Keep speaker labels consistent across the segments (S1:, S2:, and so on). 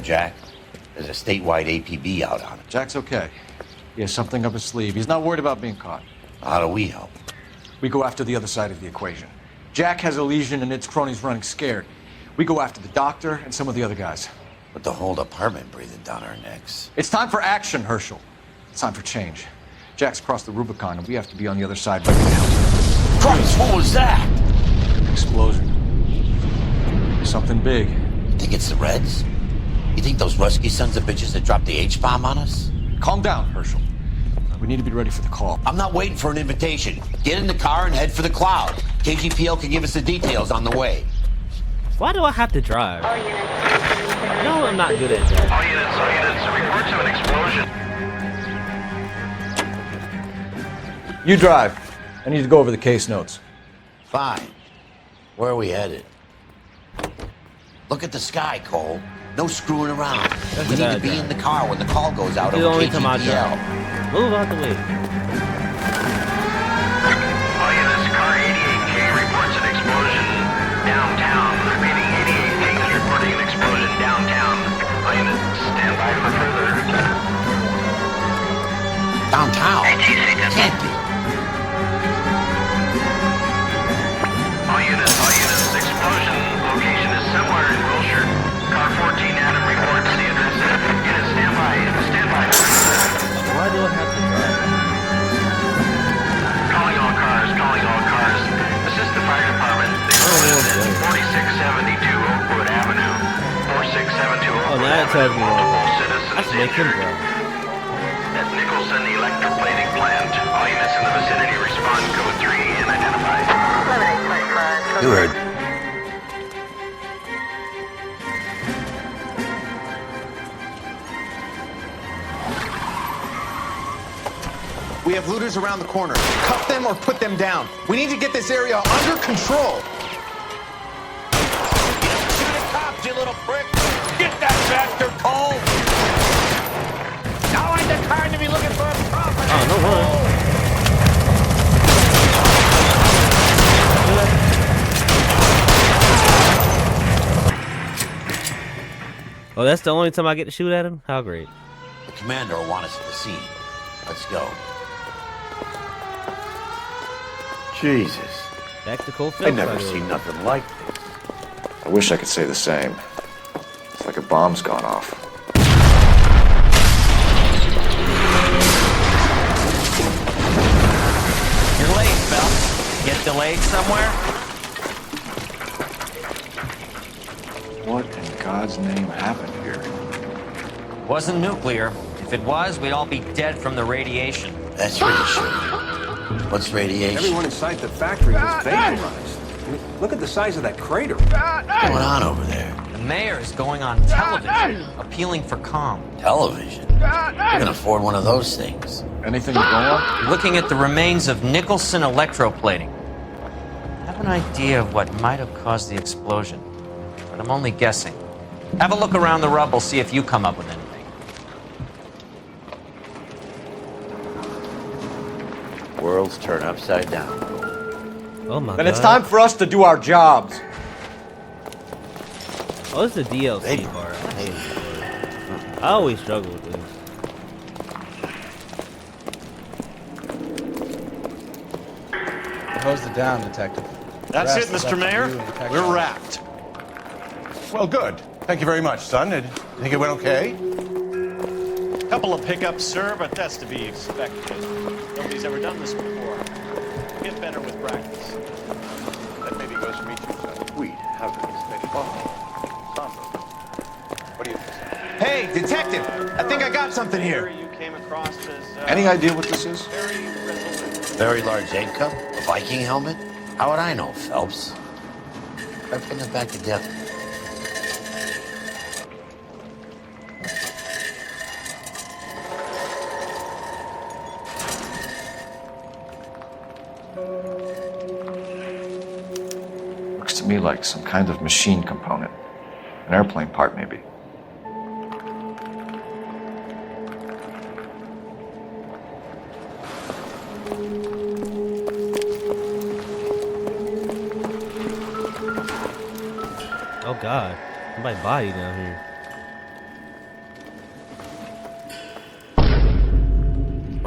S1: Jack? There's a statewide APB out on him.
S2: Jack's okay. He has something up his sleeve. He's not worried about being caught.
S1: How do we help?
S2: We go after the other side of the equation. Jack has a lesion and its cronies running scared. We go after the doctor and some of the other guys.
S1: With the whole department breathing down our necks.
S2: It's time for action, Herschel. It's time for change. Jack's crossed the Rubicon and we have to be on the other side right now.
S1: Christ, what was that?
S2: Explosion. Something big.
S1: You think it's the Reds? You think those Rusky sons of bitches that dropped the H-bomb on us?
S2: Calm down, Herschel. We need to be ready for the call.
S1: I'm not waiting for an invitation. Get in the car and head for the cloud. KGPL can give us the details on the way.
S3: Why do I have to drive? No, I'm not good at that.
S4: All units, reports of an explosion.
S2: You drive. I need to go over the case notes.
S1: Fine. Where are we headed? Look at the sky, Cole. No screwing around. We need to be in the car when the call goes out over KGPL.
S3: Move out the way.
S4: All units, car 88K reports an explosion downtown. Repeating, 88K is reporting an explosion downtown. All units, stand by for further.
S1: Downtown? Can't be.
S4: All units, explosion location is somewhere in Wilshire. Car 14 Adam reports the address. Units, stand by.
S3: Why do I have to drive?
S4: Calling all cars. Assist the fire department. The 4672 Oakwood Avenue. 4672 Oakwood
S3: now it tells me
S4: Multiple citizens
S3: I should make him
S4: injured.
S3: drive.
S4: At Nicholson Electroplating plant. All units in the vicinity respond code 3 and identify.
S1: You heard.
S5: We have looters around the corner. Cuff them or put them down. We need to get this area under control.
S1: Shoot at cops, you little prick! Get that bastard, Cole! Now ain't the time to be looking for a profit!
S3: Oh, no way. Oh, that's the only time I get to shoot at him? How great.
S1: The commander will want us at the scene. Let's go. Jesus.
S3: Back to Phelps.
S1: I never seen nothing like this.
S2: I wish I could say the same. It's like a bomb's gone off.
S6: You're late, Phelps. Get delayed somewhere?
S2: What in God's name happened here?
S6: Wasn't nuclear. If it was, we'd all be dead from the radiation.
S1: That's reassuring. What's radiation?
S7: Everyone inside the factory was vaporized. I mean, look at the size of that crater.
S1: What's going on over there?
S6: The mayor is going on television, appealing for calm.
S1: Television? You can afford one of those things.
S2: Anything to go on?
S6: Looking at the remains of Nicholson Electroplating. I have an idea of what might have caused the explosion, but I'm only guessing. Have a look around the rubble, see if you come up with anything.
S1: Worlds turn upside down.
S3: Oh my god.
S2: Then it's time for us to do our jobs.
S3: Oh, this is the DLC part. I hate it. I always struggle with this.
S8: How's the down, Detective?
S7: That's
S8: Rest
S7: it,
S8: is up
S7: Mr.
S8: to
S7: Mayor.
S8: you and Detective.
S7: We're wrapped.
S9: Well, good. Thank you very much, son. I think it went okay.
S7: Couple of pickups, sir, but that's to be expected. Nobody's ever done this before. Get better with practice.
S9: That maybe goes for me too, son. Sweet. How did this fish fall? Somber. What do you think?
S5: Hey, Detective! I think I got something here.
S7: You came across as
S2: Any idea what this is?
S7: very resolute.
S1: Very large egg cup? A Viking helmet? How would I know, Phelps? Try putting it back together.
S2: Looks to me like some kind of machine component. An airplane part, maybe.
S3: Oh god. Somebody body down here.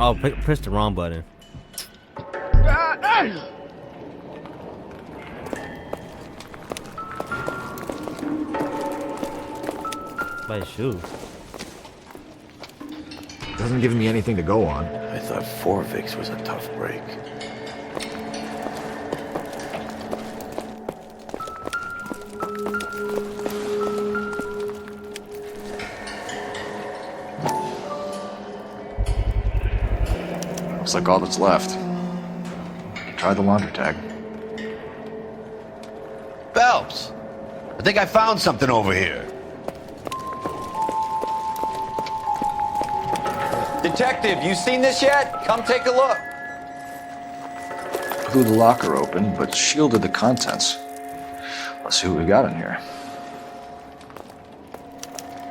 S3: Oh, press the wrong button. My shoe.
S2: Doesn't give me anything to go on.
S9: I thought 4 Vicks was a tough break.
S2: Looks like all that's left. Try the laundry tag.
S1: Phelps, I think I found something over here.
S8: Detective, you seen this yet? Come take a look.
S2: Blew the locker open, but shielded the contents. Let's see what we got in here.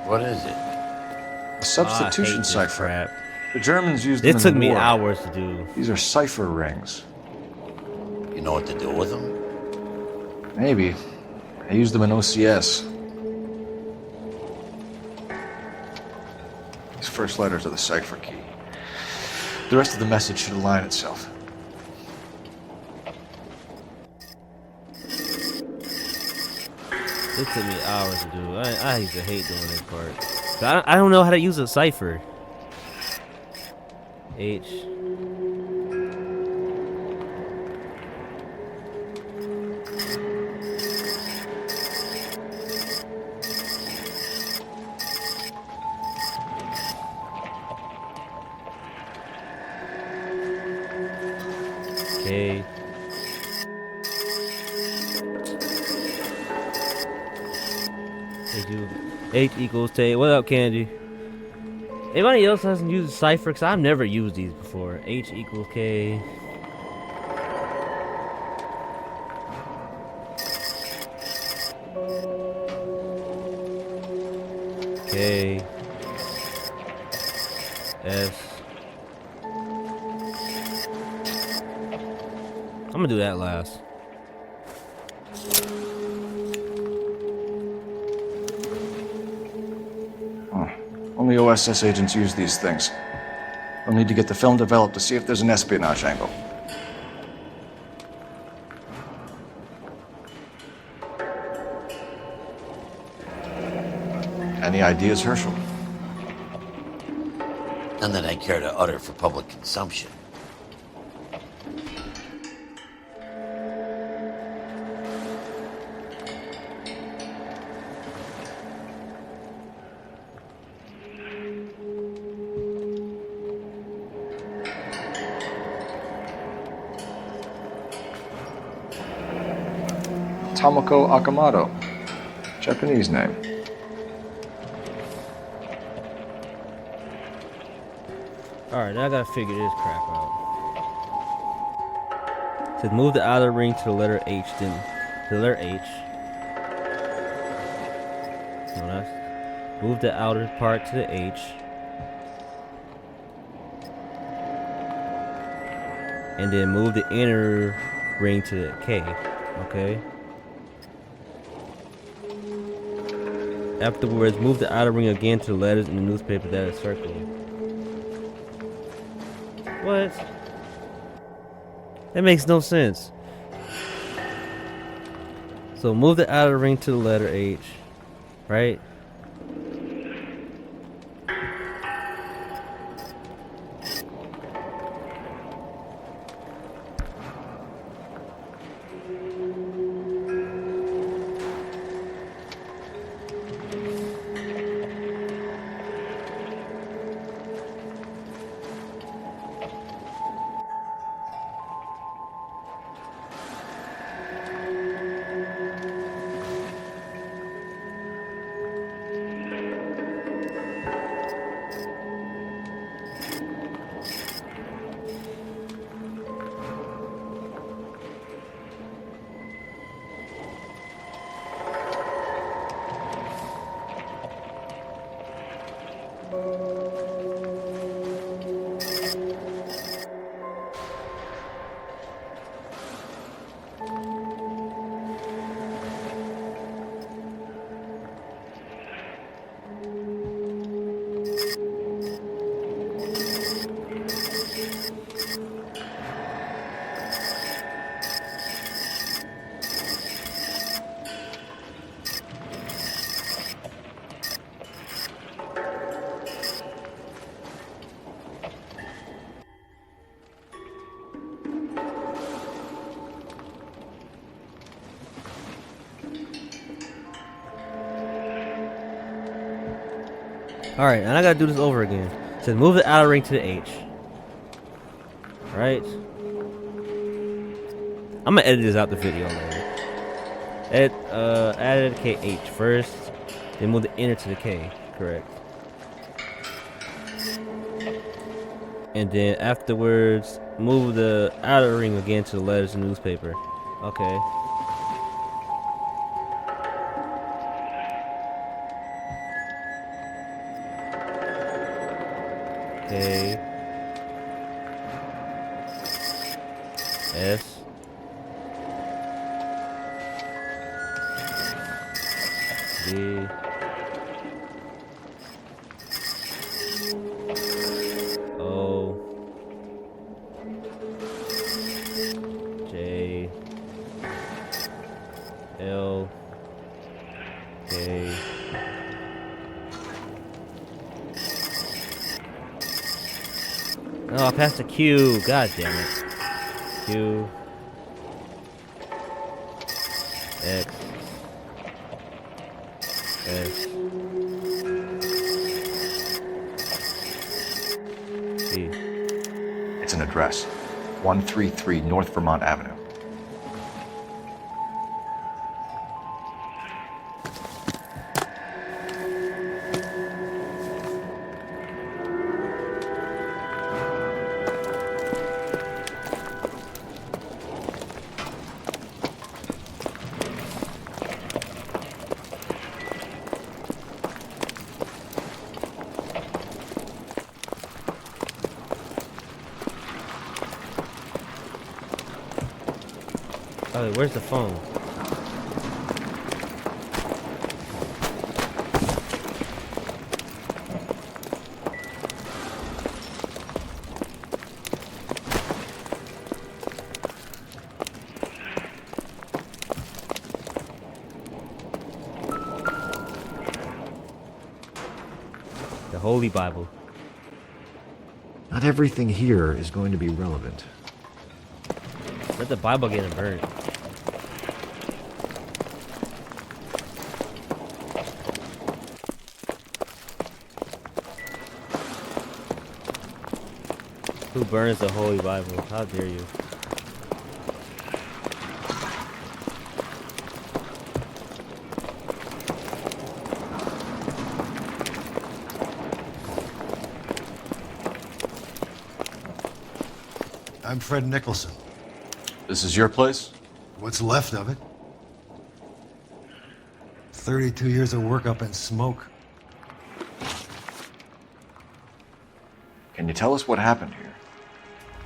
S1: What is it?
S2: A substitution cipher.
S3: Crap.
S2: The Germans used
S3: It
S2: them
S3: took
S2: in the
S3: me
S2: war.
S3: hours to do.
S2: These are cipher rings.
S1: You know what to do with them?
S2: Maybe. I used them in OCS. These first letters are the cipher key. The rest of the message should align itself.
S3: It took me hours to do. I used to hate doing this part. I don't know how to use a cipher. H. K. H equals T. What up, Candy? Anybody else hasn't used cipher? Because I've never used these before. H equals K. K. S. I'm gonna do that last.
S2: Only OSS agents use these things. We'll need to get the film developed to see if there's an espionage angle. Any ideas, Herschel?
S1: None that I care to utter for public consumption.
S2: Tomoko Akamoto. Japanese name.
S3: Alright, now I gotta figure this crap out. It says move the outer ring to the letter H, then to the letter H. No, that's move the outer part to the H. And then move the inner ring to the K. Okay. Afterwards, move the outer ring again to the letters in the newspaper that is circled. What? That makes no sense. So move the outer ring to the letter H, right? Alright, and I gotta do this over again. It says move the outer ring to the H. Alright. I'm gonna edit this out the video later. Added KH first, then move the inner to the K, correct. And then afterwards, move the outer ring again to the letters in the newspaper. Okay. K S D O J L K Oh, I passed the Q. God damn it. Q X S T.
S2: It's an address. 133 North Vermont Avenue.
S3: Oh, where's the phone? The Holy Bible.
S10: Not everything here is going to be relevant.
S3: Let the Bible get burnt. Who burns the Holy Bible? How dare you?
S11: I'm Fred Nicholson.
S2: This is your place?
S11: What's left of it? 32 years of work up in smoke.
S2: Can you tell us what happened here?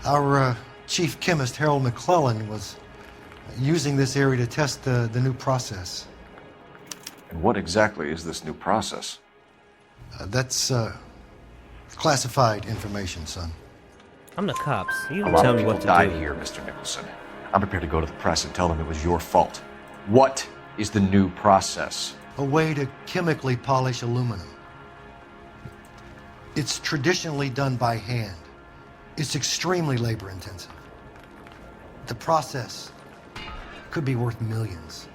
S11: Our chief chemist, Harold McClellan, was using this area to test the new process.
S2: And what exactly is this new process?
S11: That's classified information, son.
S3: I'm the cops. You
S2: A
S3: don't
S2: lot
S3: tell
S2: of
S3: me
S2: people
S3: what to
S2: died
S3: do.
S2: here, Mr. Nicholson. I'm prepared to go to the press and tell them it was your fault. What is the new process?
S11: A way to chemically polish aluminum. It's traditionally done by hand. It's extremely labor intensive. The process could be worth millions.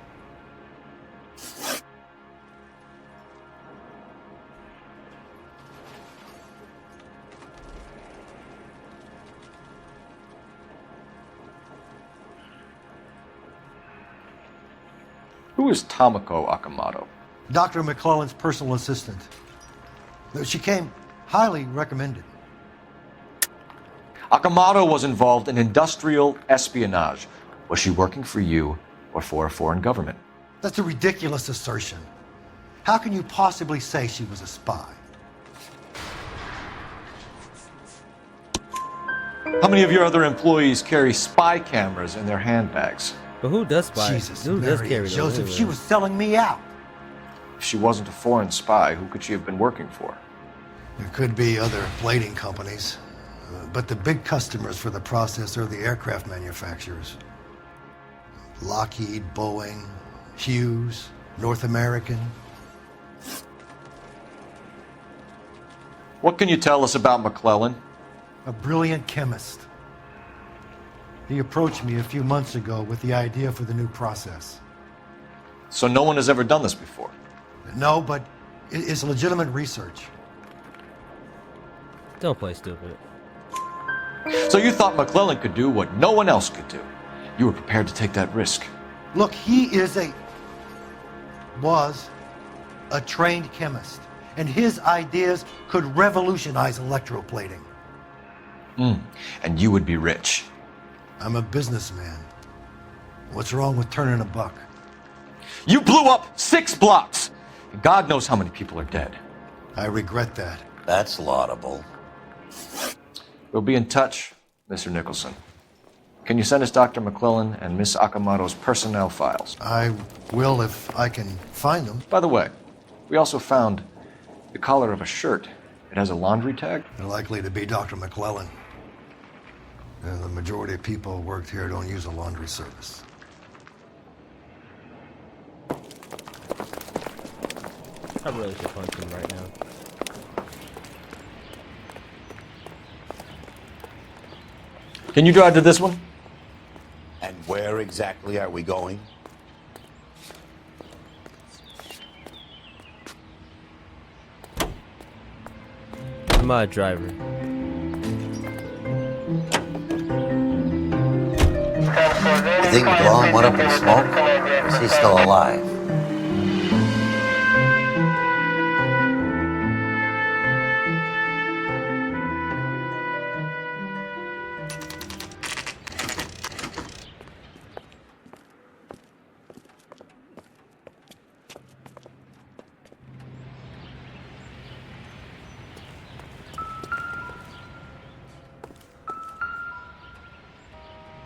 S2: Who is Tomoko Akamoto?
S11: Dr. McClellan's personal assistant. She came highly recommended.
S2: Akamoto was involved in industrial espionage. Was she working for you or for a foreign government?
S11: That's a ridiculous assertion. How can you possibly say she was a spy?
S2: How many of your other employees carry spy cameras in their handbags?
S3: But who does spy?
S11: Jesus,
S3: Who does
S11: Mary,
S3: carry those
S11: Joseph,
S3: anyway?
S11: she was selling me out.
S2: If she wasn't a foreign spy, who could she have been working for?
S11: There could be other plating companies, but the big customers for the process are the aircraft manufacturers. Lockheed, Boeing, Hughes, North American.
S2: What can you tell us about McClellan?
S11: A brilliant chemist. He approached me a few months ago with the idea for the new process.
S2: So no one has ever done this before?
S11: No, but it's legitimate research.
S3: Don't play stupid.
S2: So you thought McClellan could do what no one else could do. You were prepared to take that risk.
S11: Look, was a trained chemist, and his ideas could revolutionize electroplating.
S2: And you would be rich.
S11: I'm a businessman. What's wrong with turning a buck?
S2: You blew up 6 blocks! God knows how many people are dead.
S11: I regret that.
S1: That's laudable.
S2: We'll be in touch, Mr. Nicholson. Can you send us Dr. McClellan and Miss Akamoto's personnel files?
S11: I will if I can find them.
S2: By the way, we also found the collar of a shirt. It has a laundry tag.
S11: They're likely to be Dr. McClellan. And the majority of people who worked here don't use a laundry service.
S3: I really should punch him right now.
S2: Can you drive to this one?
S1: And where exactly are we going?
S3: I'm a driver.
S1: You think McClellan went up in smoke? Or is he still alive?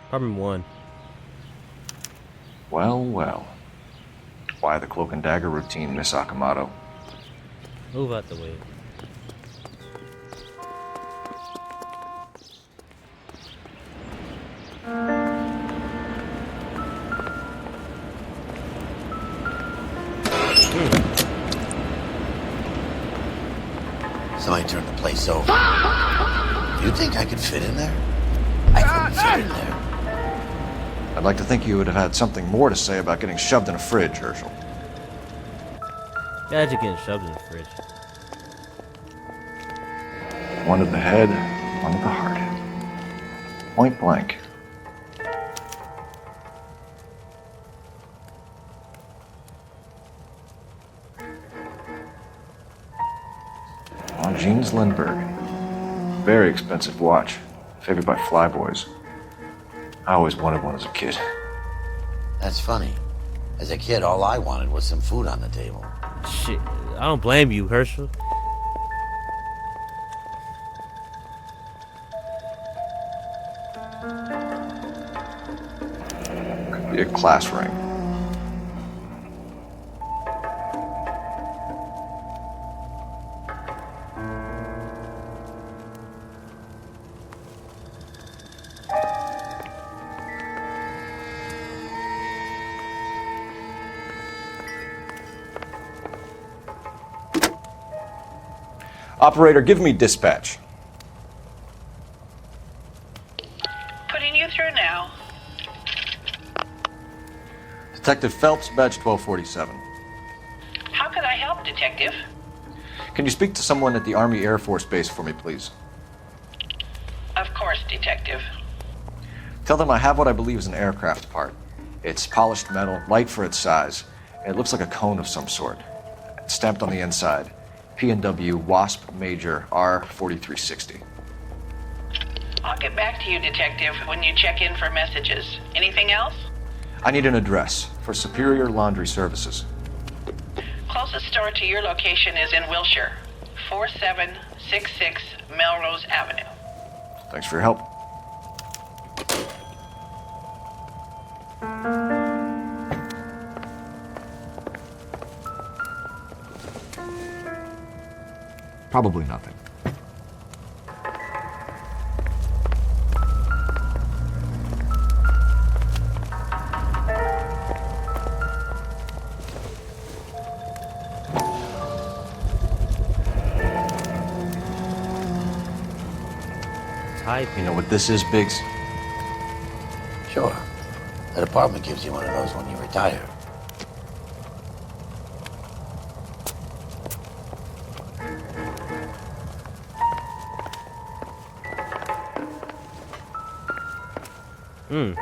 S3: Apartment 1.
S2: Well, well. Why the cloak and dagger routine, Miss Akamoto?
S3: Move out the way.
S1: Somebody turned the place over. Do you think I could fit in there? I couldn't fit in there.
S2: I'd like to think you would have had something more to say about getting shoved in a fridge, Herschel.
S3: Imagine getting shoved in the fridge.
S2: One to the head, one to the heart. Point blank. Jeans Lindbergh. Very expensive watch. Favored by flyboys. I always wanted one as a kid.
S1: That's funny. As a kid, all I wanted was some food on the table.
S3: Shit, I don't blame you, Herschel.
S2: Could be a class ring. Operator, give me dispatch.
S12: Putting you through now.
S2: Detective Phelps, badge 1247.
S12: How could I help, Detective?
S2: Can you speak to someone at the Army Air Force Base for me, please?
S12: Of course, Detective.
S2: Tell them I have what I believe is an aircraft part. It's polished metal, light for its size, and it looks like a cone of some sort. It's stamped on the inside. P&W Wasp Major R4360.
S12: I'll get back to you, Detective, when you check in for messages. Anything else?
S2: I need an address for Superior Laundry Services.
S12: Closest store to your location is in Wilshire, 4766 Melrose Avenue.
S2: Thanks for your help.
S10: Probably nothing.
S2: You know what this is, Biggs?
S1: Sure. The department gives you one of those when you retire.
S2: Looks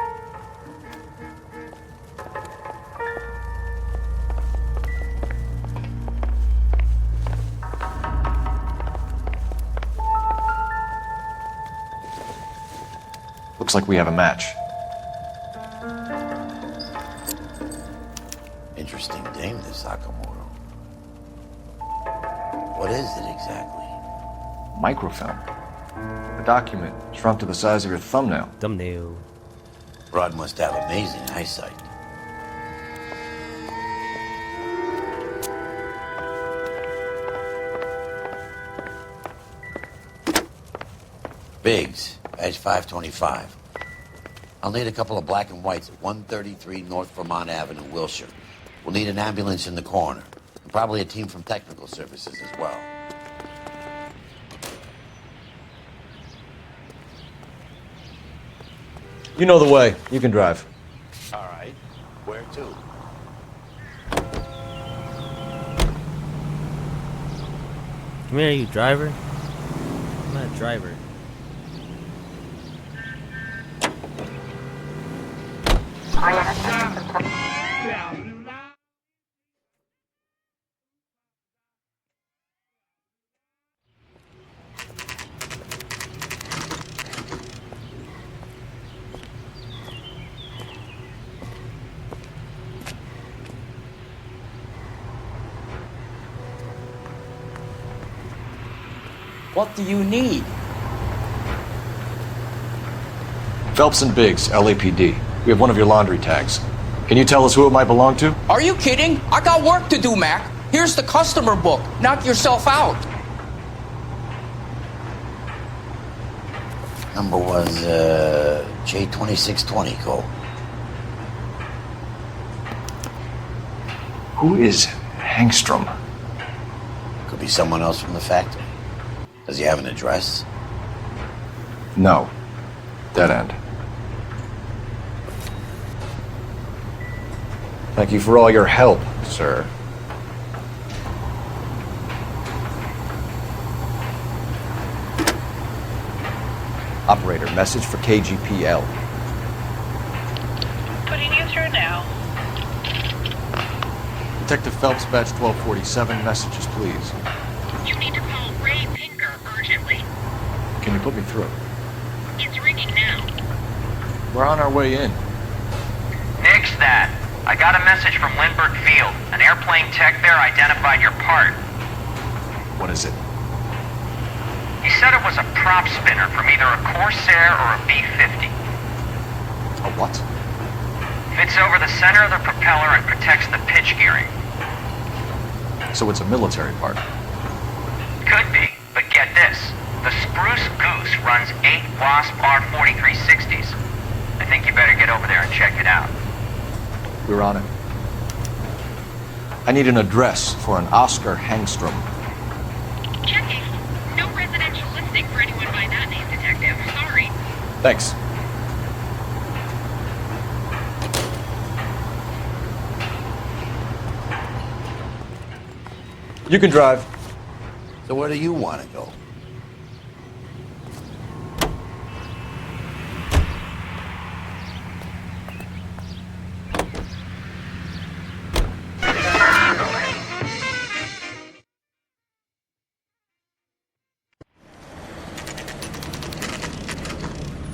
S2: like we have a match.
S1: Interesting dame, this Sakamoto. What is it exactly?
S2: Microfilm. A document shrunk to the size of your thumbnail.
S3: Thumbnail.
S1: Rod must have amazing eyesight. Biggs, badge 525. I'll need a couple of black and whites at 133 North Vermont Avenue, Wilshire. We'll need an ambulance in the corner. And probably a team from technical services as well.
S2: You know the way. You can drive.
S1: All right. Where to?
S3: Come here, you driver. I'm not a driver.
S13: What do you need?
S2: Phelps and Biggs, LAPD. We have one of your laundry tags. Can you tell us who it might belong to?
S13: Are you kidding? I got work to do, Mac. Here's the customer book. Knock yourself out.
S1: Number was, J2620, Cole.
S2: Who is Hangstrom?
S1: Could be someone else from the factory. Does he have an address?
S2: No. Dead end. Thank you for all your help, sir. Operator, message for KGPL.
S12: Putting you through now.
S2: Detective Phelps, badge 1247, messages, please.
S14: You need to call Ray Pinker urgently.
S2: Can you put me through?
S14: It's ringing now.
S2: We're on our way in.
S4: Nix that. I got a message from Lindbergh Field. An airplane tech there identified your part.
S2: What is it?
S4: He said it was a prop spinner from either a Corsair or a B-50.
S2: A what?
S4: Fits over the center of the propeller and protects the pitch gearing.
S2: So it's a military part.
S4: Could be, but get this. The Spruce Goose runs 8 Wasp R4360s. I think you better get over there and check it out.
S2: We're on it. I need an address for an Oscar Hangstrom.
S14: Checking. No residential listing for anyone by that name, Detective. Sorry.
S2: Thanks. You can drive.
S1: So where do you want to go?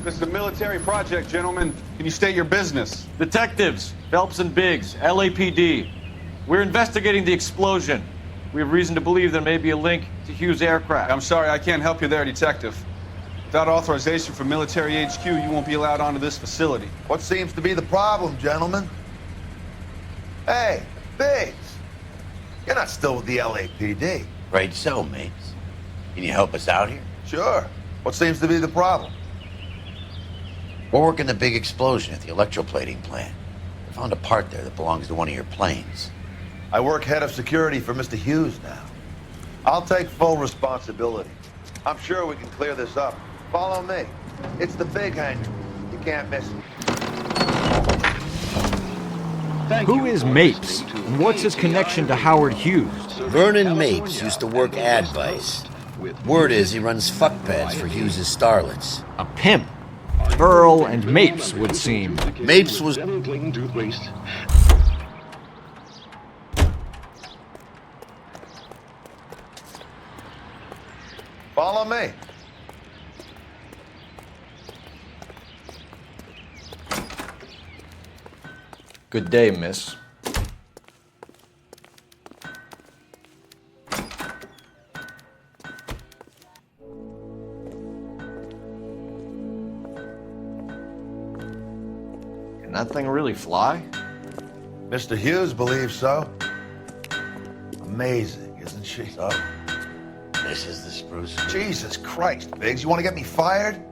S5: This is a military project, gentlemen. Can you state your business?
S2: Detectives, Phelps and Biggs, LAPD. We're investigating the explosion. We have reason to believe there may be a link to Hughes' aircraft.
S5: I'm sorry, I can't help you there, Detective. Without authorization from military HQ, you won't be allowed onto this facility.
S15: What seems to be the problem, gentlemen? Hey, Biggs. You're not still with the LAPD.
S1: Right so, mates. Can you help us out here?
S15: Sure. What seems to be the problem?
S1: We're working the big explosion at the electroplating plant. We found a part there that belongs to one of your planes.
S15: I work head of security for Mr. Hughes now. I'll take full responsibility. I'm sure we can clear this up. Follow me. It's the big hangar. You can't miss it.
S10: Who is Mapes? And what's his connection to Howard Hughes?
S1: Vernon Mapes used to work Advice. Word is he runs fuck pads for Hughes' starlets.
S10: A pimp?
S2: Earl and Mapes would seem.
S1: Mapes was...
S15: Follow me.
S2: Good day, miss. Can that thing really fly?
S15: Mr. Hughes believes so. Amazing, isn't she?
S1: So, this is the spruce.
S15: Jesus Christ, Biggs, you want to get me fired?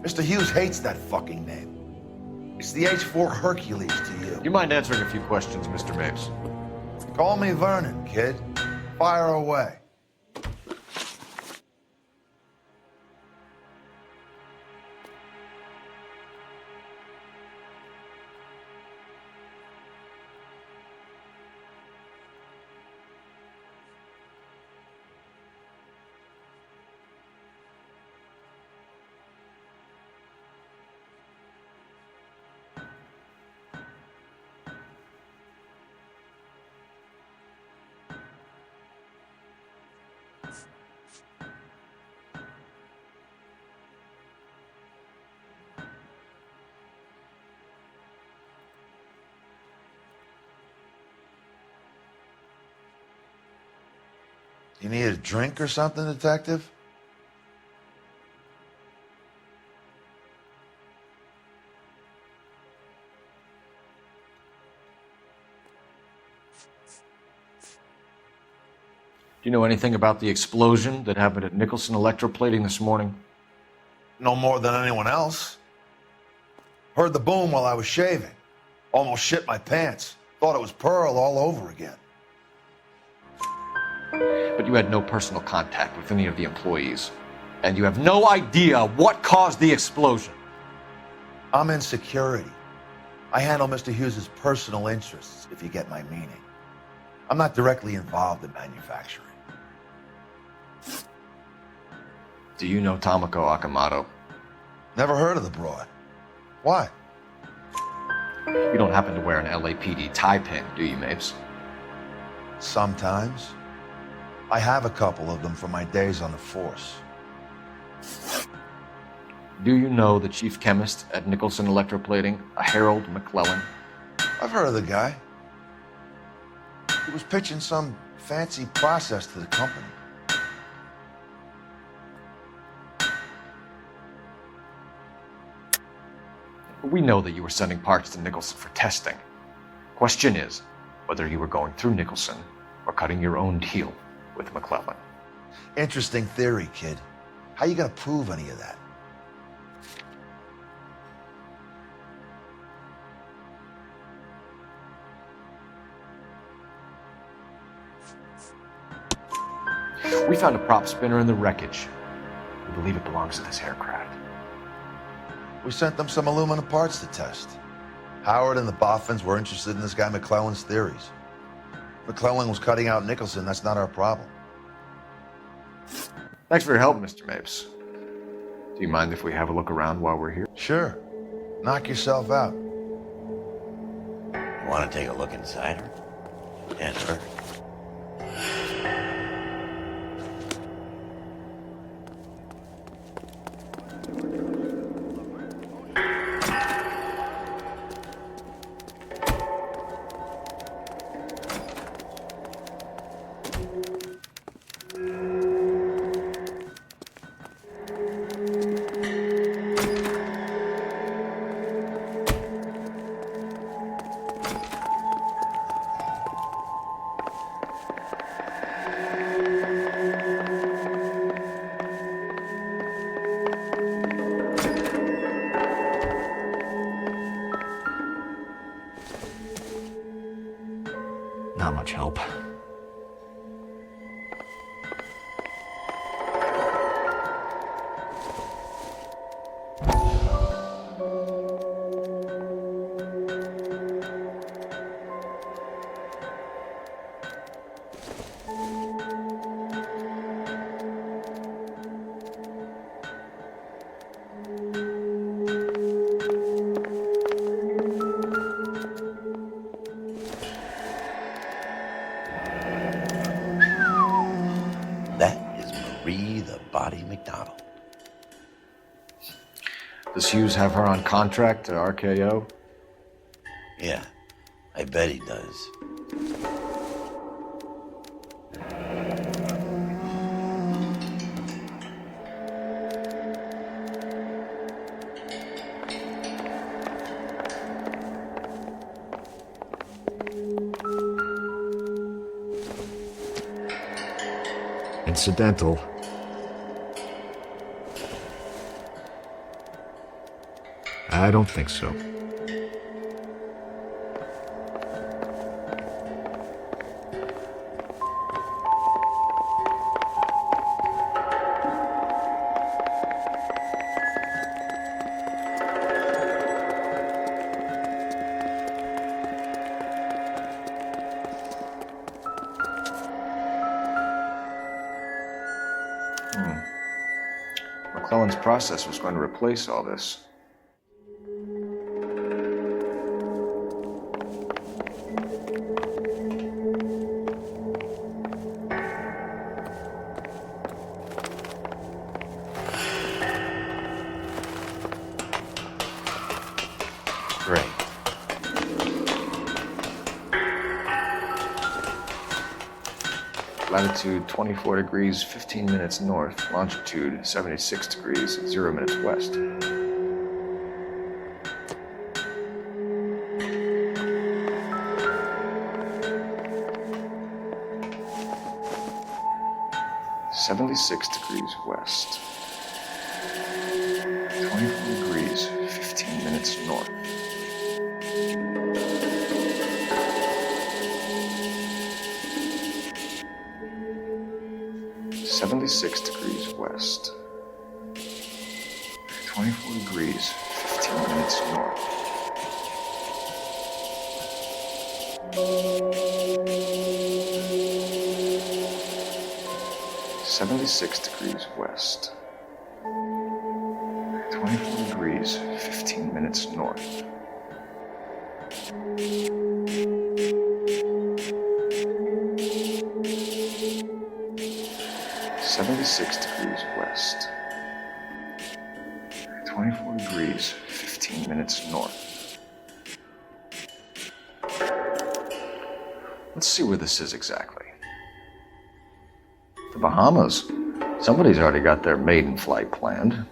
S15: Mr. Hughes hates that fucking name. It's the H-4 Hercules to you.
S2: You mind answering a few questions, Mr. Mapes?
S15: Call me Vernon, kid. Fire away. You need a drink or something, Detective?
S2: Do you know anything about the explosion that happened at Nicholson Electroplating this morning?
S15: No more than anyone else. Heard the boom while I was shaving. Almost shit my pants. Thought it was Pearl all over again.
S2: But you had no personal contact with any of the employees. And you have no idea what caused the explosion.
S15: I'm in security. I handle Mr. Hughes' personal interests, if you get my meaning. I'm not directly involved in manufacturing.
S2: Do you know Tomoko Akamoto?
S15: Never heard of the broad. Why?
S2: You don't happen to wear an LAPD tie pin, do you, Mapes?
S15: Sometimes. I have a couple of them from my days on the force.
S2: Do you know the chief chemist at Nicholson Electroplating, a Harold McClellan?
S15: I've heard of the guy. He was pitching some fancy process to the company.
S2: We know that you were sending parts to Nicholson for testing. Question is whether you were going through Nicholson or cutting your own deal with McClellan.
S15: Interesting theory, kid. How you gonna prove any of that?
S2: We found a prop spinner in the wreckage. We believe it belongs to this aircraft.
S15: We sent them some aluminum parts to test. Howard and the Boffins were interested in this guy McClellan's theories. McClellan was cutting out Nicholson. That's not our problem.
S2: Thanks for your help, Mr. Mapes. Do you mind if we have a look around while we're here?
S15: Sure. Knock yourself out.
S1: You want to take a look inside her? And her?
S10: Not much help.
S1: McDonald.
S2: Does Hughes have her on contract to RKO?
S1: Yeah, I bet he does.
S10: Incidental. I don't think so.
S2: McClellan's process was going to replace all this.
S1: Great.
S2: Latitude 24 degrees, 15 minutes north. Longitude 76 degrees, 0 minutes west. (76 degrees west). 24 degrees, 15 minutes north. (76 degrees west). 24 degrees, 15 minutes north. (76 degrees west). 24 degrees, 15 minutes north. 76 degrees west. 24 degrees, 15 minutes north. Let's see where this is exactly. The Bahamas. Somebody's already got their maiden flight planned.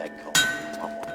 S1: that cone. One more.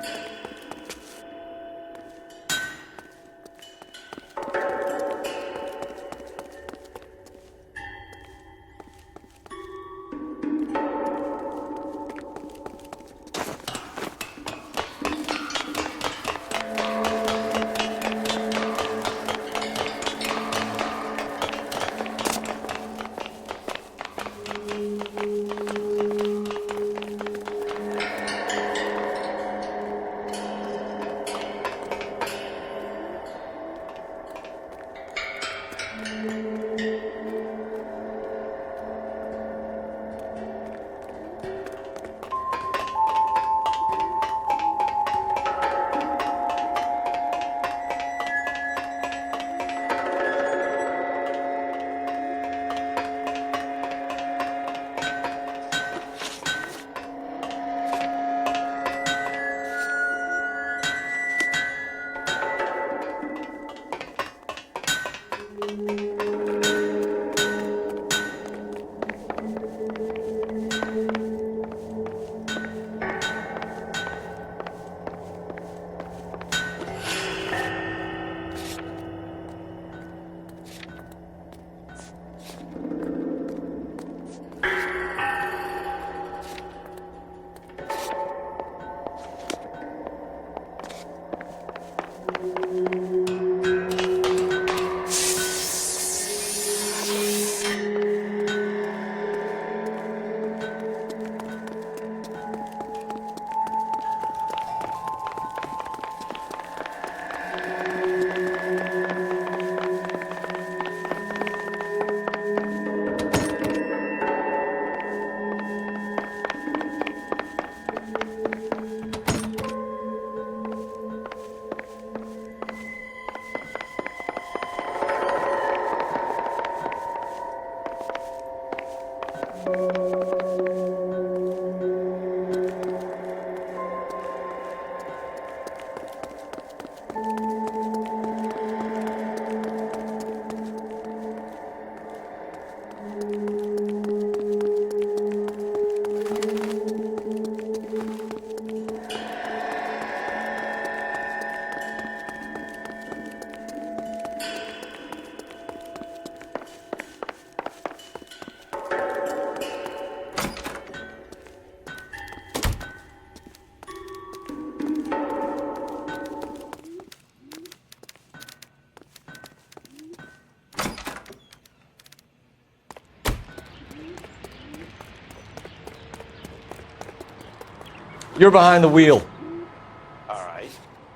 S2: You're behind the wheel.
S1: All right.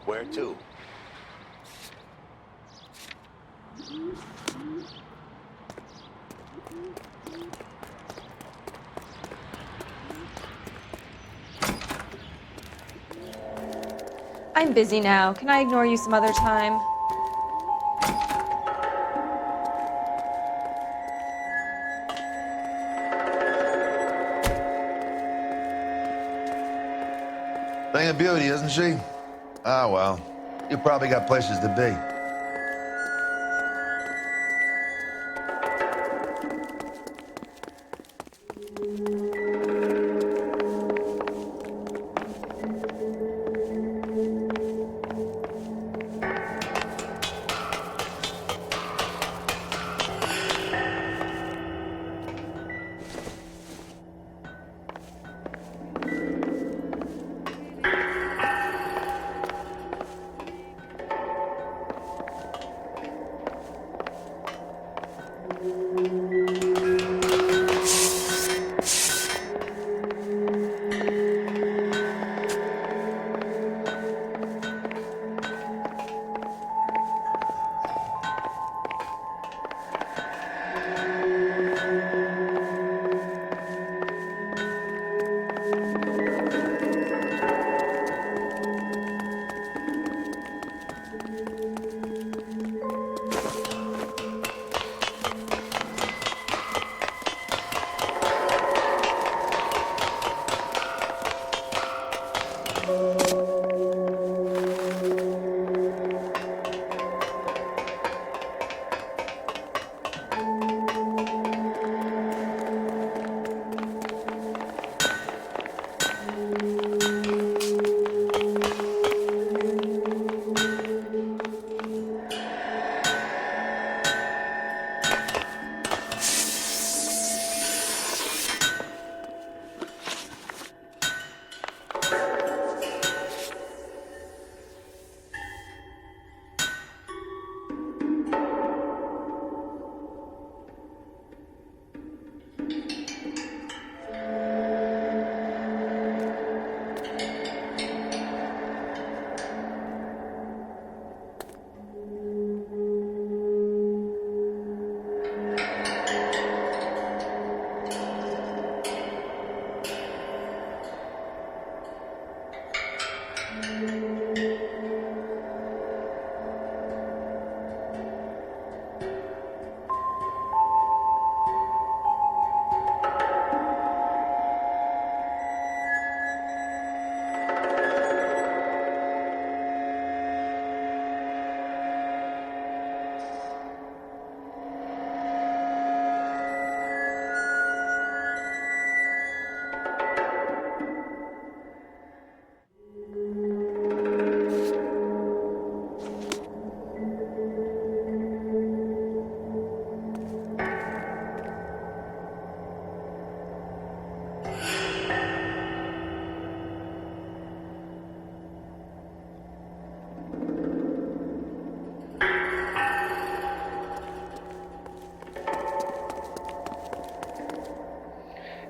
S1: Where to?
S16: I'm busy now. Can I ignore you some other time?
S15: Thing of beauty, isn't she? Ah, well. You probably got places to be.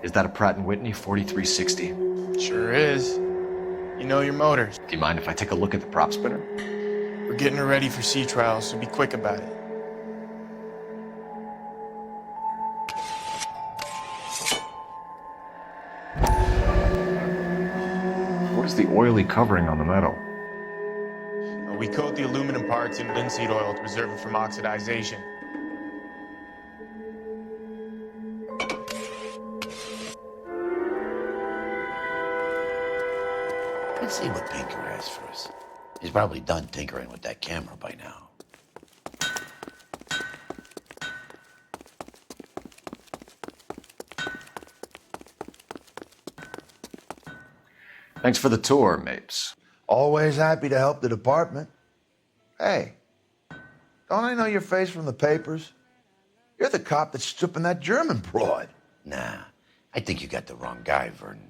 S2: Is that a Pratt & Whitney 4360?
S17: Sure is. You know your motors.
S2: Do you mind if I take a look at the prop spinner?
S17: We're getting her ready for sea trials, so be quick about it.
S2: What is the oily covering on the metal?
S17: We coat the aluminum parts in linseed oil to preserve it from oxidization.
S1: Let's see what Pinker has for us. He's probably done tinkering with that camera by now.
S2: Thanks for the tour, Mapes.
S15: Always happy to help the department. Hey, don't I know your face from the papers? You're the cop that's stripping that German broad.
S1: Nah, I think you got the wrong guy, Vernon.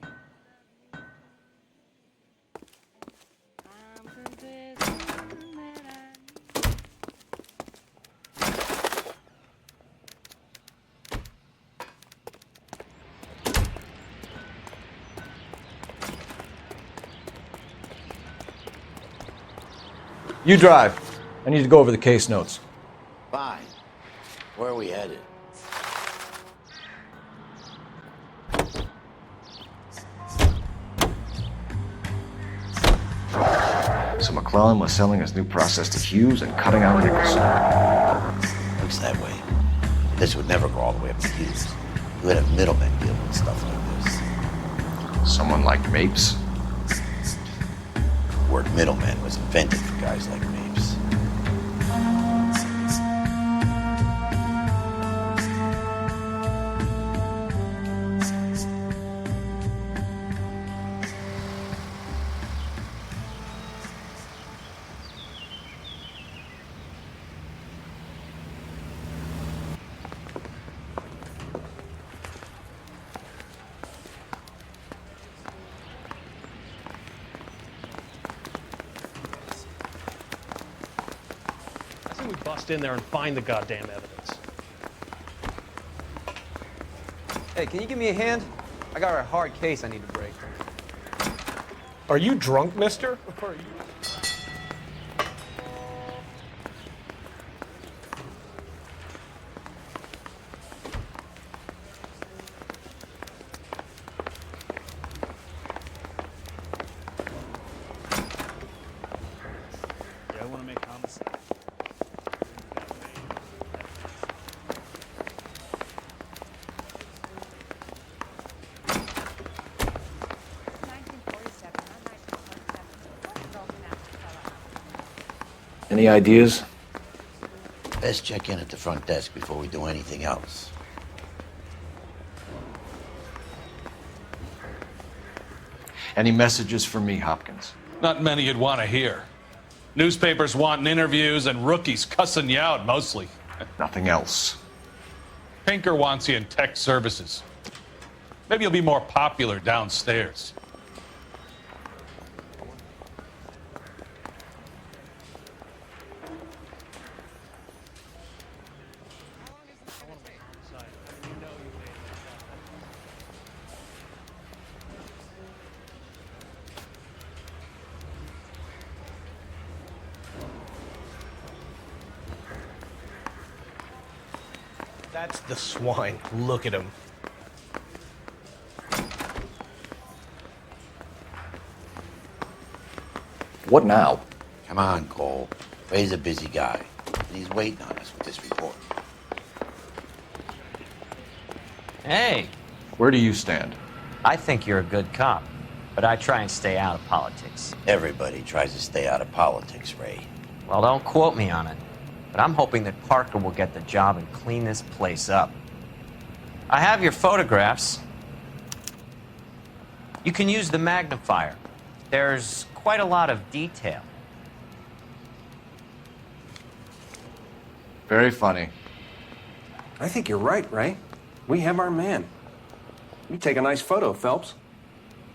S2: You drive. I need to go over the case notes.
S1: Fine. Where are we headed?
S2: So McClellan was selling his new process to Hughes and cutting out Nicholson.
S1: Looks that way. This would never go all the way up to Hughes. You would have middlemen deal with stuff like this.
S2: Someone like Mapes?
S1: The word middleman was invented for guys like Mapes.
S7: We bust in there and find the goddamn evidence.
S8: Hey, can you give me a hand? I got a hard case I need to break.
S7: Are you drunk, mister? Or are you... Yeah, I want to make homicide.
S2: Any ideas?
S1: Best check in at the front desk before we do anything else.
S2: Any messages for me, Hopkins?
S18: Not many you'd want to hear. Newspapers wanting interviews and rookies cussing you out, mostly.
S2: Nothing else.
S18: Pinker wants you in tech services. Maybe you'll be more popular downstairs.
S7: That's the swine. Look at him.
S2: What now?
S1: Come on, Cole. Ray's a busy guy, and he's waiting on us with this report.
S6: Hey,
S2: Where do you stand?
S6: I think you're a good cop, but I try and stay out of politics.
S1: Everybody tries to stay out of politics, Ray.
S6: Well, don't quote me on it, but I'm hoping that Parker will get the job and clean this place up. I have your photographs. You can use the magnifier. There's quite a lot of detail.
S2: Very funny.
S8: I think you're right, Ray. We have our man. You take a nice photo, Phelps.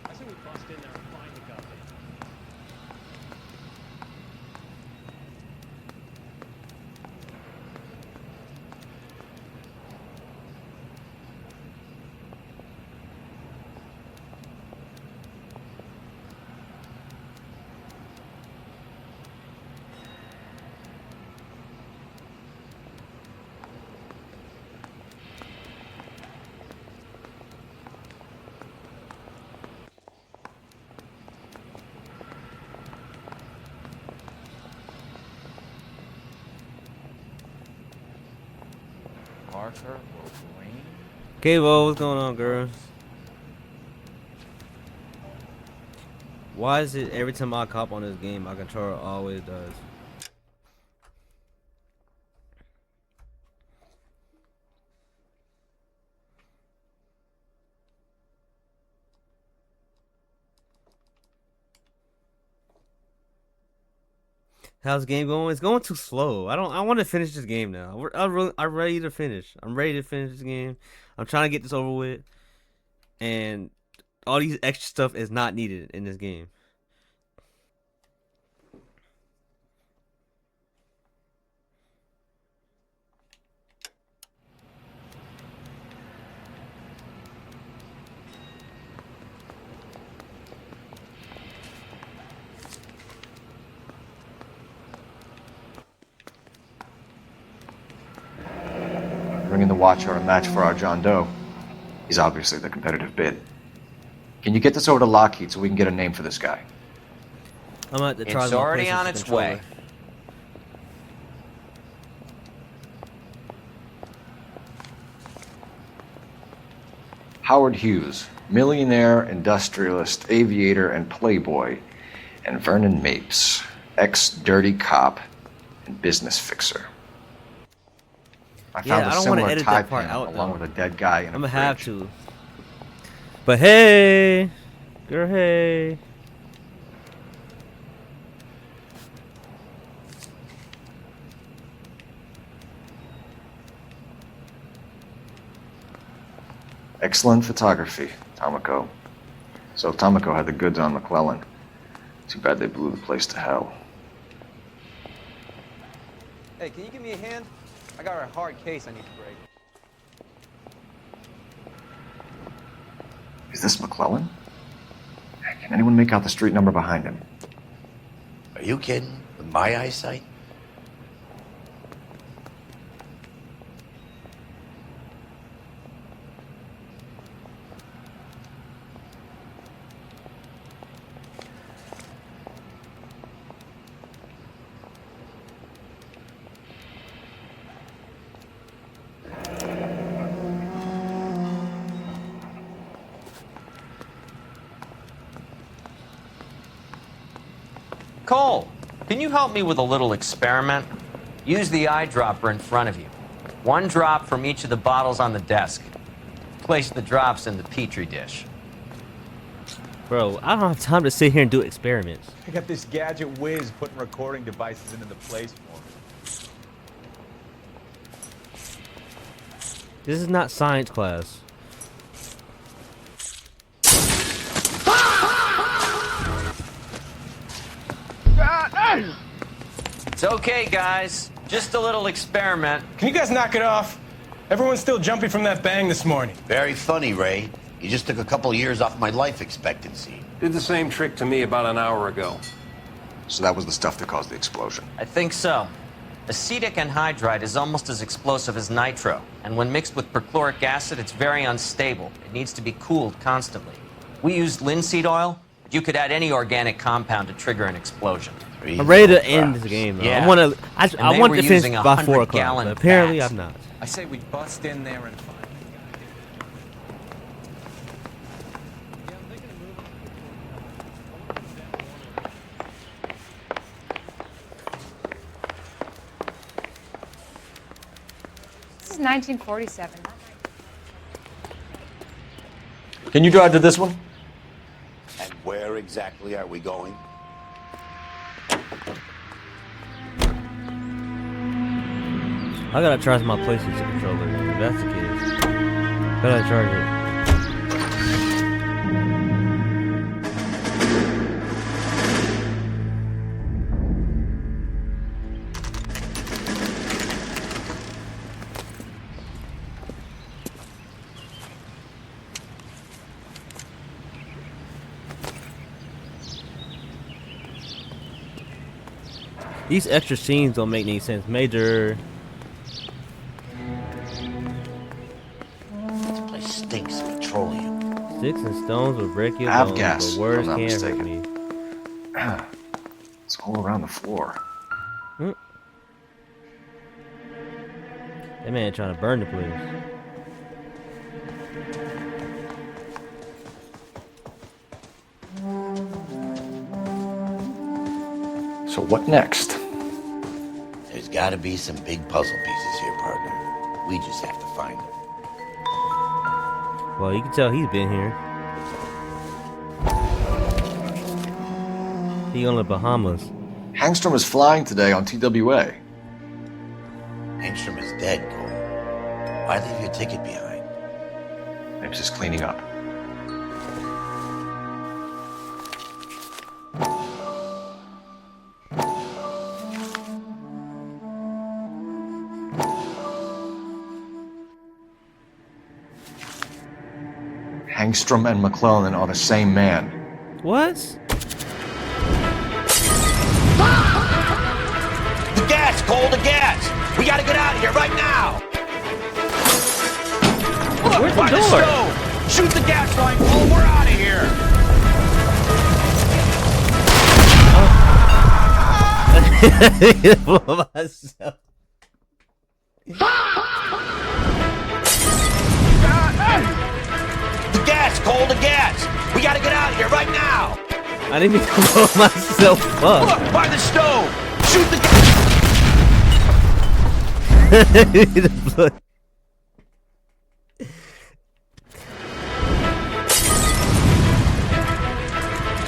S7: I say we bust in there and find the guy.
S9: Parker Lorraine?
S3: Okay, well, what's going on, girls? Why is it every time I cop on this game, my controller always does? How's the game going? It's going too slow. I want to finish this game now. I'm ready to finish. I'm ready to finish this game. I'm trying to get this over with. And all these extra stuff is not needed in this game.
S2: Bringing the watch are a match for our John Doe. He's obviously the competitive bid. Can you get this over to Lockheed so we can get a name for this guy?
S3: I'm at the try
S6: It's already on its way.
S2: Howard Hughes, millionaire, industrialist, aviator, and playboy. And Vernon Mapes, ex-dirty cop and business fixer. I found a
S3: don't want to
S2: similar
S3: edit
S2: tie
S3: that part
S2: panel
S3: out,
S2: along
S3: though.
S2: with a dead guy in a
S3: I'm gonna
S2: fridge.
S3: have to. But hey, girl, hey.
S2: Excellent photography, Tomoko. So Tomoko had the goods on McClellan. Too bad they blew the place to hell.
S8: Hey, can you give me a hand? I got a hard case I need to break.
S2: Is this McClellan? Can anyone make out the street number behind him?
S1: Are you kidding? With my eyesight?
S6: Cole, can you help me with a little experiment? Use the eyedropper in front of you. One drop from each of the bottles on the desk. Place the drops in the petri dish.
S3: Bro, I don't have time to sit here and do experiments.
S17: I got this gadget whiz putting recording devices into the place for me.
S3: This is not science class.
S6: It's okay, guys. Just a little experiment.
S17: Can you guys knock it off? Everyone's still jumping from that bang this morning.
S1: Very funny, Ray. You just took a couple of years off my life expectancy.
S8: Did the same trick to me about an hour ago.
S2: So that was the stuff that caused the explosion.
S6: I think so. Acetic anhydride is almost as explosive as nitro, and when mixed with perchloric acid, it's very unstable. It needs to be cooled constantly. We used linseed oil. You could add any organic compound to trigger an explosion.
S3: I'm ready to end this game. Though.
S6: Yeah.
S3: I want to.
S6: And
S3: I
S6: they
S3: want
S6: were
S3: to finish
S6: using
S3: by 4 o'clock.
S6: 100-gallon
S3: But apparently,
S6: vats.
S3: I'm not.
S8: I say we bust in there and find.
S16: This is 1947.
S2: Can you drive to this one?
S1: And where exactly are we going?
S3: I gotta charge my PlayStation controller. If that's the case, gotta charge it. These extra scenes don't make any sense. Major.
S1: This place stinks of petroleum.
S3: Sticks and stones will break your bones,
S2: Avgas,
S3: but words
S2: if I'm not
S3: can't hurt
S2: mistaken.
S3: me.
S2: It's all around the floor.
S3: That man trying to burn the place.
S2: So what next?
S1: There's gotta be some big puzzle pieces here, partner. We just have to find them.
S3: Well, you can tell he's been here. He on the Bahamas.
S2: Hangstrom is flying today on TWA.
S1: Hangstrom is dead, Cole. Why leave your ticket behind?
S2: Maybe just cleaning up. Hangstrom and McClellan are the same man.
S3: What?
S1: The gas, Cole, the gas! We gotta get out of here right now!
S3: Where's
S1: By
S3: the door?
S1: stove! Shoot the gas line, Cole, we're out of here!
S3: For myself.
S1: The gas, Cole, the gas! We gotta get out of here right now!
S3: I didn't even blow myself up.
S1: Look, by the stove! Shoot the
S3: The blood.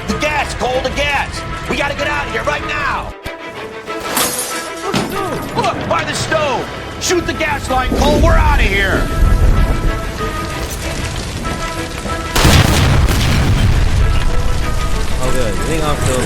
S1: The gas, Cole, the gas! We gotta get out of here right now! Look, by the stove! Shoot the gas line, Cole, we're out of here!
S3: Oh good, I think I'm still.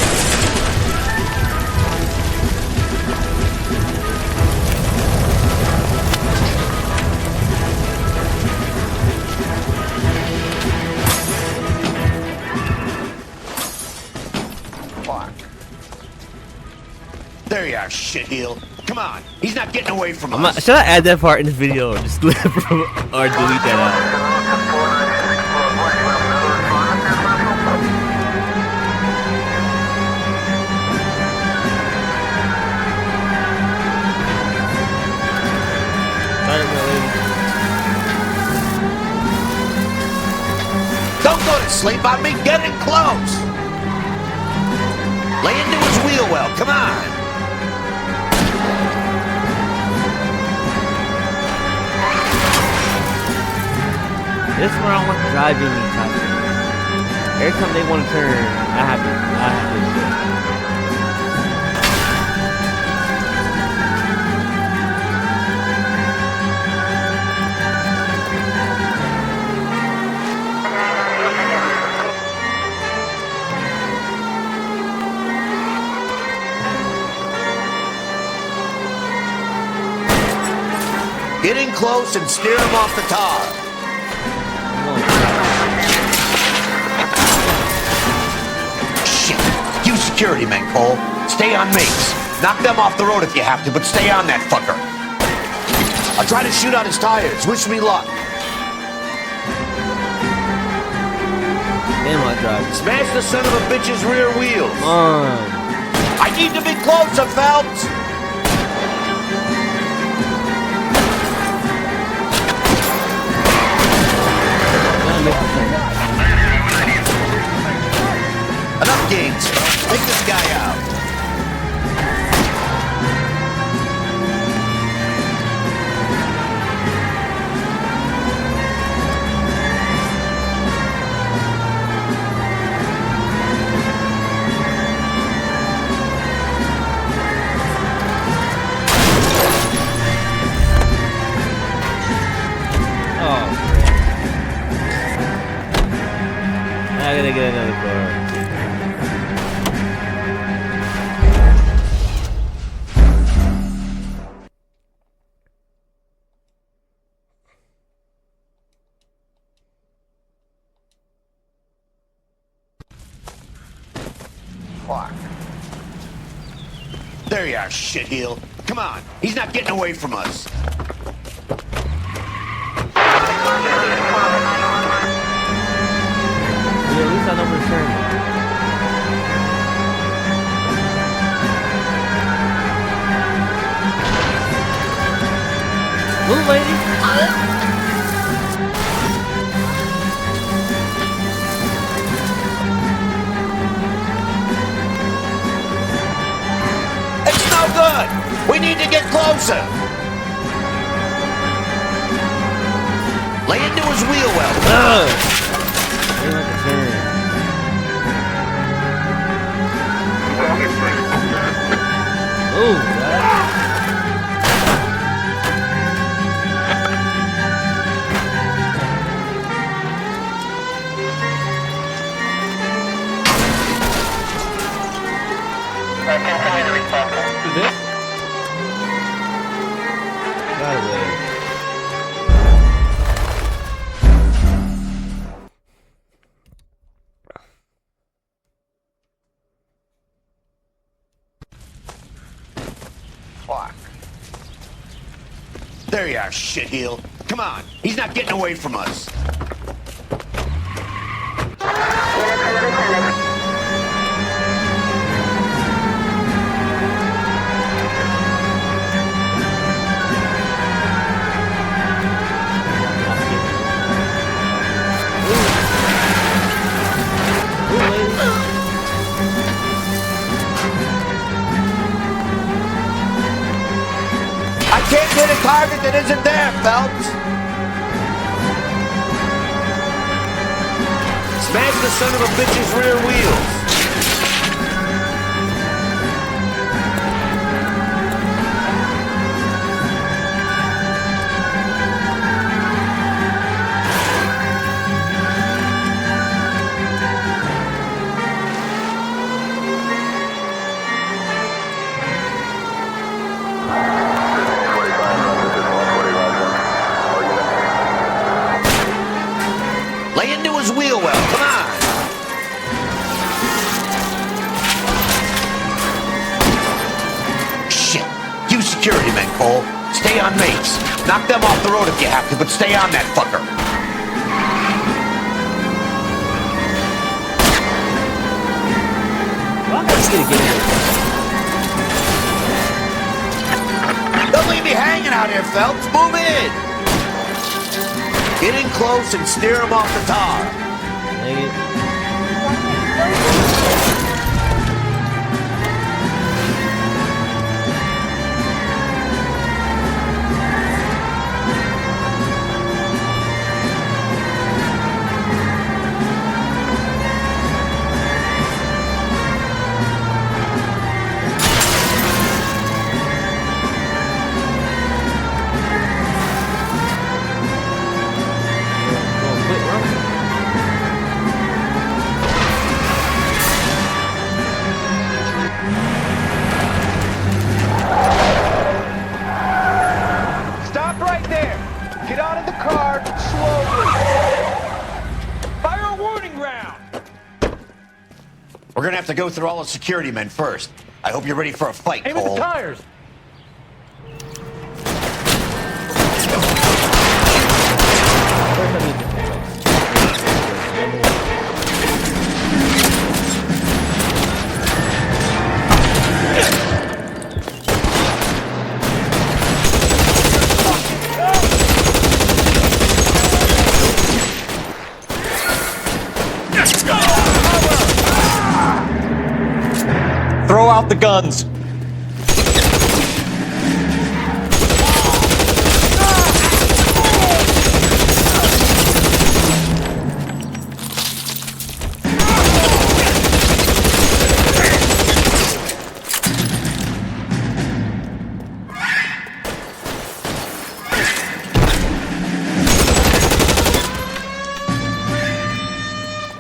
S1: There you are, shitheel. Come on, he's not getting away from
S3: I'm
S1: us.
S3: not, should I add that part in the video or just or delete that out?
S1: Don't go to sleep on me, get in close! Lay into his wheel well, come on!
S3: This is where I want driving me type of thing. Every time they want to turn, I have to
S1: Get in close and steer him off the tar. Shit. You security men, Cole. Stay on mates. Knock them off the road if you have to, but stay on that fucker. I'll try to shoot out his tires. Wish me luck.
S3: Damn, hot drive.
S1: Smash the son of a bitch's rear wheels.
S3: Come on.
S1: I need to be closer, Phelps. Enough games. Take this guy out.
S3: I gotta get another car.
S1: Fuck. There you are, shitheel. Come on, he's not getting away from us.
S3: Yeah, at least I know return. Blue lady.
S1: It's no good. We need to get closer. Lay into his wheel well. Fuck. There you are, shitheel. Come on, he's not getting away from us. I can't hit a target that isn't there, Phelps. Smash the son of a bitch's rear wheels. Lay into his wheel well, come on! Shit! You security men, Cole. Stay on mates. Knock them off the road if you have to, but stay on that fucker. Don't leave me hanging out here, Phelps. Move in! Get in close and steer him off the tar.
S3: Dang it.
S5: Stop right there. Get out of the car slowly. Fire a warning round.
S1: We're gonna have to go through all the security men first. I hope you're ready for a fight,
S5: Aim at
S1: Cole.
S5: the tires.
S2: out the guns.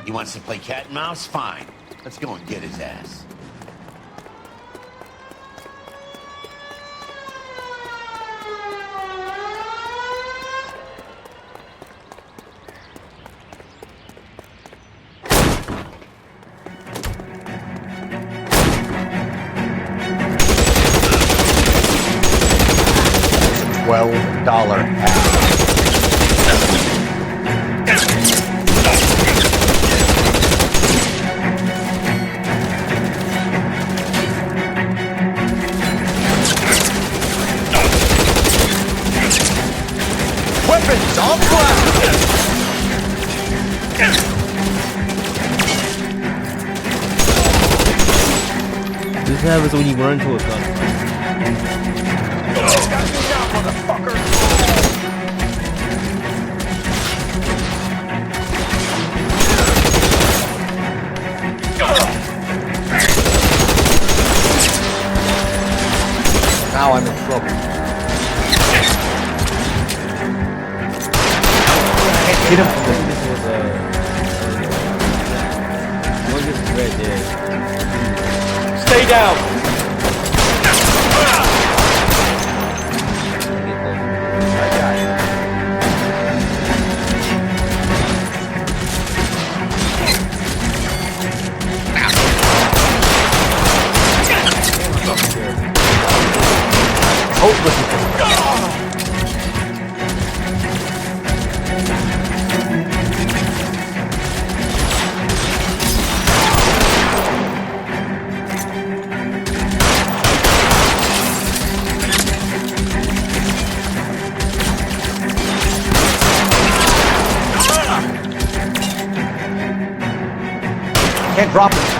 S1: He wants to play cat and mouse? Fine. Let's go and get his ass.
S2: $12 half.
S8: Weapons on fire!
S3: This happens when you run into a gun.
S2: Now I'm in trouble. Hit him. Stay down. Can't drop it.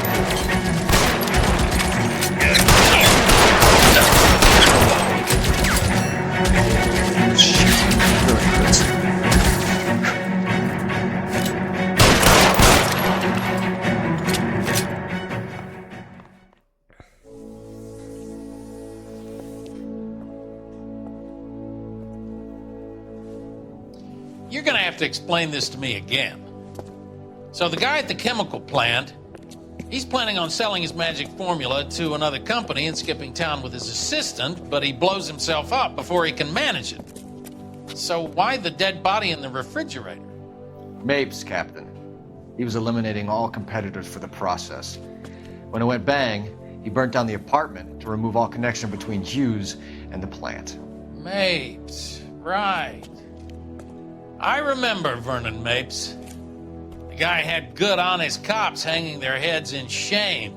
S18: You're gonna have to explain this to me again. So the guy at the chemical plant, he's planning on selling his magic formula to another company and skipping town with his assistant, but he blows himself up before he can manage it. So why the dead body in the refrigerator?
S2: Mapes, Captain. He was eliminating all competitors for the process. When it went bang, he burnt down the apartment to remove all connection between Hughes and the plant.
S18: Mapes, right. I remember Vernon Mapes. The guy had good, honest cops hanging their heads in shame.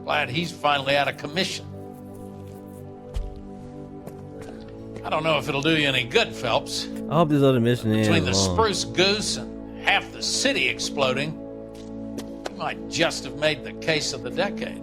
S18: Glad he's finally out of commission. I don't know if it'll do you any good, Phelps.
S3: I hope this other mission ends
S18: Between the
S3: long.
S18: spruce goose and half the city exploding, you might just have made the case of the decade.